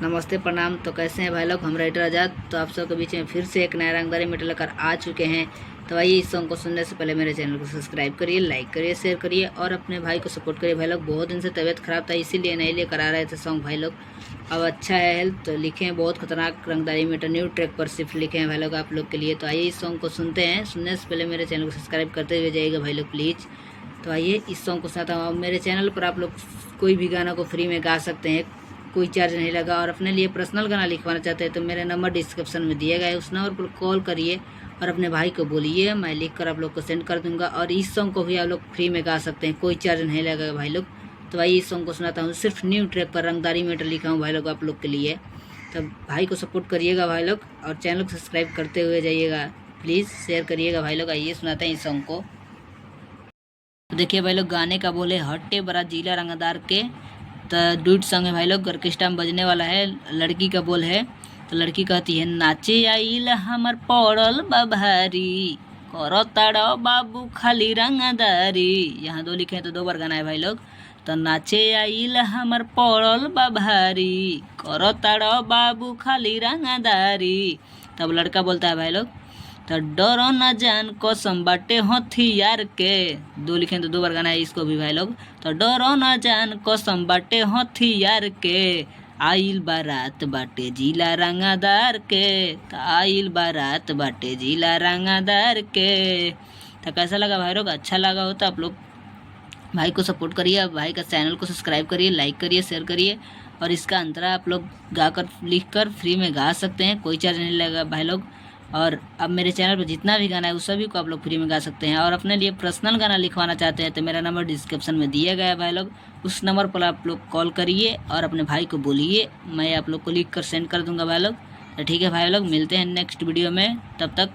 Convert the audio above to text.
नमस्ते प्रणाम। तो कैसे हैं भाई लोग, हम राइटर आज़ाद। तो आप सबके बीच में फिर से एक नया रंगदारी मीटर लेकर आ चुके हैं। तो आइए, इस सॉन्ग को सुनने से पहले मेरे चैनल को सब्सक्राइब करिए, लाइक करिए, शेयर करिए और अपने भाई को सपोर्ट करिए। भाई लोग, बहुत दिन से तबीयत खराब था, इसीलिए नहीं लेकर आ रहे थे सॉन्ग भाई लोग। अब अच्छा है हेल्थ, तो लिखे हैं बहुत खतरनाक रंगदारी मीटर न्यू ट्रैक पर सिर्फ लिखे हैं भाई लोग आप लोग के लिए। तो आइए, इस सॉन्ग को सुनते हैं। सुनने से पहले मेरे चैनल को सब्सक्राइब करते हुए जाइएगा भाई लोग प्लीज़। तो आइए, इस सॉन्ग को सुनाता हूँ। मेरे चैनल पर आप लोग कोई भी गाना को फ्री में गा सकते हैं, कोई चार्ज नहीं लगा। और अपने लिए पर्सनल गाना लिखवाना चाहते हैं तो मेरा नंबर डिस्क्रिप्शन में दिया गया है, उस नंबर पर कॉल करिए और अपने भाई को बोलिए, मैं लिख कर आप लोग को सेंड कर दूंगा। और इस सॉन्ग को भी आप लोग फ्री में गा सकते हैं, कोई चार्ज नहीं लगेगा भाई लोग। तो भाई, इस सॉन्ग को सुनाता हूँ, सिर्फ न्यू ट्रैक पर रंगदारी मीटर लिखा हूँ भाई लोग आप लोग के लिए। तो भाई को सपोर्ट करिएगा भाई लोग, और चैनल को सब्सक्राइब करते हुए जाइएगा प्लीज़, शेयर करिएगा भाई लोग। आइए सुनाते हैं इस सॉन्ग को। तो देखिए भाई लोग, गाने का बोले हट्टे बड़ा जिला रंगदार के। तो डूड सॉन्ग है भाई लोग, ऑर्केस्ट्रा में बजने वाला है। लड़की का बोल है, तो लड़की कहती है, नाचे आइल हमर पड़ल बाभारी, करो ताड़ो बाबू खाली रंगदारी। यहाँ दो लिखे हैं तो दो बार गाना है भाई लोग। तो नाचे आइल हमर पड़ल बाभारी, करो ताड़ो बाबू खाली रंगदारी। तब लड़का बोलता है भाई लोग, तो डरो न जान कसम बाटे हथियार के। दो लिखे तो दो बार गाना है इसको भी भाई लोग। तो डरो न जान कसम बाटे हथियार के, आइल बारात बाटे जिला रंगादार के। तो आइल बारात बाटे जिला रंगादार के। तो कैसा लगा भाई लोग? अच्छा लगा हो तो आप लोग भाई को सपोर्ट करिए, भाई का चैनल को सब्सक्राइब करिए, लाइक करिए, शेयर करिए। और इसका अंतरा आप लोग गाकर लिख कर फ्री में गा सकते हैं, कोई चार्ज नहीं लगेगा भाई लोग। और अब मेरे चैनल पर जितना भी गाना है उस सभी को आप लोग फ्री में गा सकते हैं। और अपने लिए पर्सनल गाना लिखवाना चाहते हैं तो मेरा नंबर डिस्क्रिप्शन में दिया गया है भाई लोग, उस नंबर पर आप लोग कॉल करिए और अपने भाई को बोलिए, मैं आप लोग को लिख कर सेंड कर दूंगा भाई लोग। तो ठीक है भाई लोग, मिलते हैं नेक्स्ट वीडियो में, तब तक